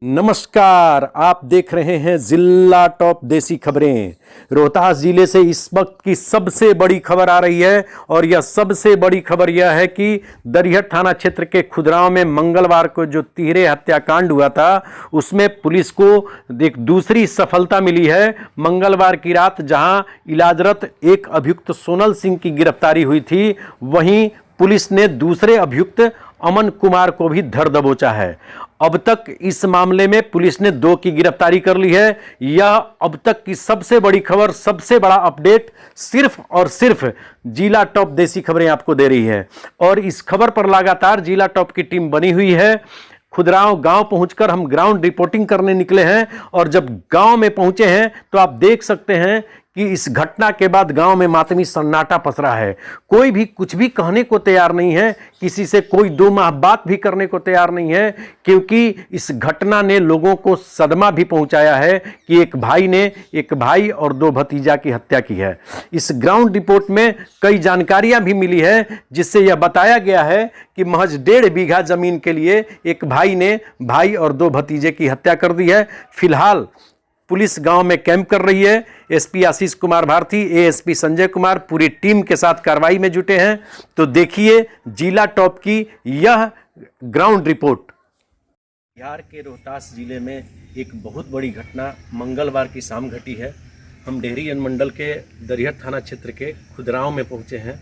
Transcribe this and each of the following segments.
नमस्कार, आप देख रहे हैं जिला टॉप देसी खबरें। रोहतास जिले से इस वक्त की सबसे बड़ी खबर आ रही है और यह सबसे बड़ी खबर यह है कि दरिहट थाना क्षेत्र के खुदराव में मंगलवार को जो तिहरे हत्याकांड हुआ था उसमें पुलिस को एक दूसरी सफलता मिली है। मंगलवार की रात जहां इलाजरत एक अभियुक्त सोनल सिंह की गिरफ्तारी हुई थी, वहीं पुलिस ने दूसरे अभियुक्त अमन कुमार को भी धर दबोचा है। अब तक इस मामले में पुलिस ने 2 की गिरफ्तारी कर ली है। यह अब तक की सबसे बड़ी खबर, सबसे बड़ा अपडेट सिर्फ और सिर्फ जिला टॉप देसी खबरें आपको दे रही है और इस खबर पर लगातार जिला टॉप की टीम बनी हुई है। खुदराव गांव पहुंचकर हम ग्राउंड रिपोर्टिंग करने निकले हैं और जब गांव में पहुंचे हैं तो आप देख सकते हैं कि इस घटना के बाद गांव में मातमी सन्नाटा पसरा है। कोई भी कुछ भी कहने को तैयार नहीं है, किसी से कोई 2 माह बात भी करने को तैयार नहीं है, क्योंकि इस घटना ने लोगों को सदमा भी पहुंचाया है कि एक भाई ने एक भाई और 2 भतीजा की हत्या की है। इस ग्राउंड रिपोर्ट में कई जानकारियां भी मिली है, जिससे यह बताया गया है कि महज 1.5 बीघा जमीन के लिए एक भाई ने भाई और 2 भतीजे की हत्या कर दी है। फिलहाल पुलिस गांव में कैंप कर रही है। एसपी आशीष कुमार भारती, एएसपी संजय कुमार पूरी टीम के साथ कार्रवाई में जुटे हैं। तो देखिए जिला टॉप की यह ग्राउंड रिपोर्ट। बिहार के रोहतास जिले में एक बहुत बड़ी घटना मंगलवार की शाम घटी है। हम डेहरी अनुमंडल के दरिहट थाना क्षेत्र के खुदराव में पहुंचे हैं,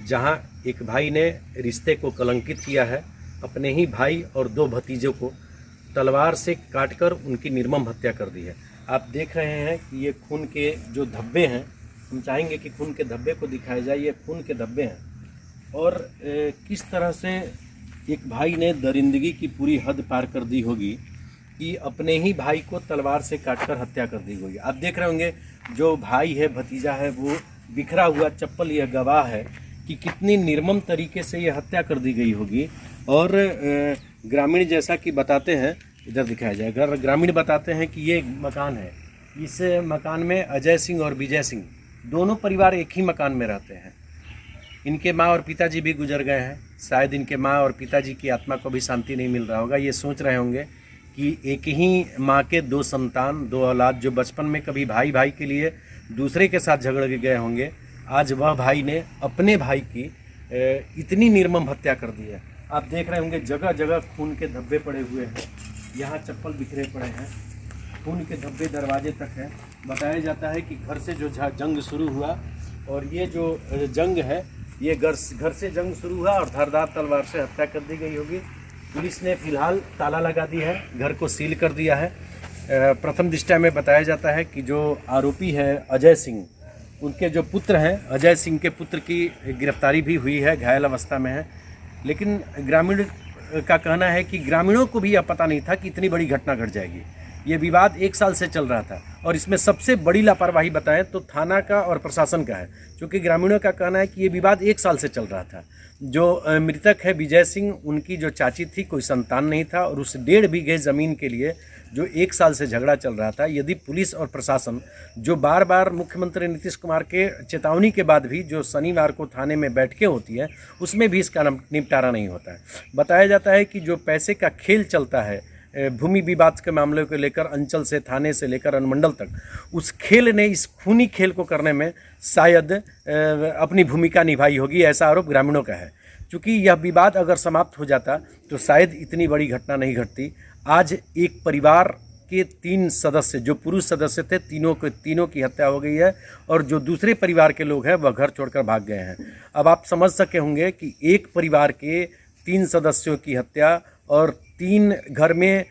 जहां एक भाई ने रिश्ते को कलंकित किया है। अपने ही भाई और 2 भतीजों को तलवार से काटकर उनकी निर्मम हत्या कर दी है। आप देख रहे हैं कि ये खून के जो धब्बे हैं, हम चाहेंगे कि खून के धब्बे को दिखाया जाए। ये खून के धब्बे हैं और किस तरह से एक भाई ने दरिंदगी की पूरी हद पार कर दी होगी कि अपने ही भाई को तलवार से काटकर हत्या कर दी होगी। आप देख रहे होंगे जो भाई है, भतीजा है, वो बिखरा हुआ चप्पल यह गवाह है कि कितनी निर्मम तरीके से यह हत्या कर दी गई होगी। और ग्रामीण जैसा कि बताते हैं, इधर दिखाया जाएगा, ग्रामीण बताते हैं कि ये मकान है। इस मकान में अजय सिंह और विजय सिंह दोनों परिवार एक ही मकान में रहते हैं। इनके माँ और पिताजी भी गुजर गए हैं। शायद इनके माँ और पिताजी की आत्मा को भी शांति नहीं मिल रहा होगा। ये सोच रहे होंगे कि एक ही माँ के 2 संतान, 2 औलाद, जो बचपन में कभी भाई भाई के लिए दूसरे के साथ झगड़ गए होंगे, आज वह भाई ने अपने भाई की इतनी निर्मम हत्या कर दी है। आप देख रहे होंगे जगह जगह खून के धब्बे पड़े हुए हैं। यहाँ चप्पल बिखरे पड़े हैं, खून के धब्बे दरवाजे तक हैं। बताया जाता है कि घर से जो जंग शुरू हुआ और ये जो जंग है, ये घर से जंग शुरू हुआ और धारदार तलवार से हत्या कर दी गई होगी। पुलिस ने फिलहाल ताला लगा दिया है, घर को सील कर दिया है। प्रथम दृष्टया में बताया जाता है कि जो आरोपी है अजय सिंह, उनके जो पुत्र हैं, अजय सिंह के पुत्र की गिरफ्तारी भी हुई है, घायल अवस्था में है। लेकिन ग्रामीण का कहना है कि ग्रामीणों को भी यह पता नहीं था कि इतनी बड़ी घटना घट जाएगी। ये विवाद 1 साल से चल रहा था और इसमें सबसे बड़ी लापरवाही बताएं तो थाना का और प्रशासन का है, क्योंकि ग्रामीणों का कहना है कि ये विवाद 1 साल से चल रहा था। जो मृतक है विजय सिंह, उनकी जो चाची थी, कोई संतान नहीं था और उस 1.5 बीघे ज़मीन के लिए जो 1 साल से झगड़ा चल रहा था, यदि पुलिस और प्रशासन जो बार बार मुख्यमंत्री नीतीश कुमार के चेतावनी के बाद भी जो शनिवार को थाने में बैठकें होती है, उसमें भी इसका निपटारा नहीं होता है। बताया जाता है कि जो पैसे का खेल चलता है भूमि विवाद के मामले को लेकर, अंचल से, थाने से लेकर अनुमंडल तक, उस खेल ने, इस खूनी खेल को करने में शायद अपनी भूमिका निभाई होगी, ऐसा आरोप ग्रामीणों का है। चूँकि यह विवाद अगर समाप्त हो जाता तो शायद इतनी बड़ी घटना नहीं घटती। आज एक परिवार के 3 सदस्य, जो पुरुष सदस्य थे, तीनों की हत्या हो गई है और जो दूसरे परिवार के लोग हैं वह घर छोड़कर भाग गए हैं। अब आप समझ सके होंगे कि एक परिवार के 3 सदस्यों की हत्या और 3 घर में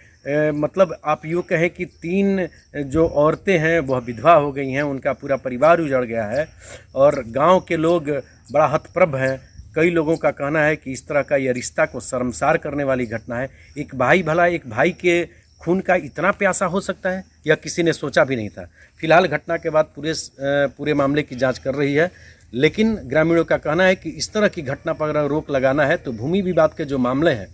मतलब आप यूँ कहें कि 3 जो औरतें हैं वह विधवा हो गई हैं, उनका पूरा परिवार उजड़ गया है और गांव के लोग बड़ा हतप्रभ हैं। कई लोगों का कहना है कि इस तरह का यह रिश्ता को शर्मसार करने वाली घटना है। एक भाई, भला एक भाई के खून का इतना प्यासा हो सकता है, यह किसी ने सोचा भी नहीं था। फिलहाल घटना के बाद पूरे मामले की जांच कर रही है, लेकिन ग्रामीणों का कहना है कि इस तरह की घटना पर रोक लगाना है तो भूमि विवाद के जो मामले हैं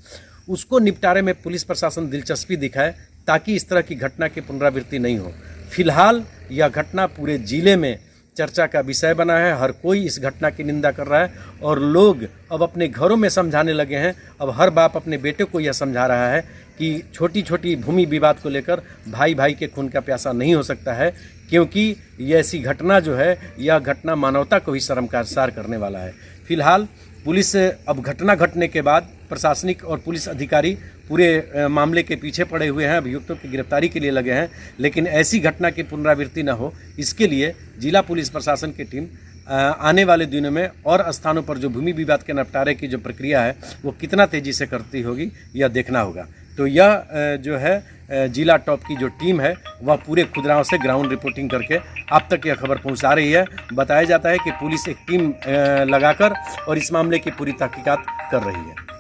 उसको निपटारे में पुलिस प्रशासन दिलचस्पी दिखाए, ताकि इस तरह की घटना की पुनरावृत्ति नहीं हो। फिलहाल यह घटना पूरे जिले में चर्चा का विषय बना है। हर कोई इस घटना की निंदा कर रहा है और लोग अब अपने घरों में समझाने लगे हैं। अब हर बाप अपने बेटे को यह समझा रहा है कि कि छोटी छोटी भूमि विवाद को लेकर भाई भाई के खून का प्यासा नहीं हो सकता है, क्योंकि ये ऐसी घटना जो है, यह घटना मानवता को ही शर्मसार करने वाला है। फिलहाल पुलिस अब घटना घटने के बाद प्रशासनिक और पुलिस अधिकारी पूरे मामले के पीछे पड़े हुए हैं, अभियुक्तों की गिरफ्तारी के लिए लगे हैं। लेकिन ऐसी घटना की पुनरावृत्ति न हो, इसके लिए जिला पुलिस प्रशासन की टीम आने वाले दिनों में और स्थानों पर जो भूमि विवाद के निपटारे की जो प्रक्रिया है वो कितना तेज़ी से करती होगी, यह देखना होगा। तो यह जो है जिला टॉप की जो टीम है वह पूरे खुदराओं से ग्राउंड रिपोर्टिंग करके आप तक यह खबर पहुंचा रही है। बताया जाता है कि पुलिस एक टीम लगाकर और इस मामले की पूरी तहकीकात कर रही है।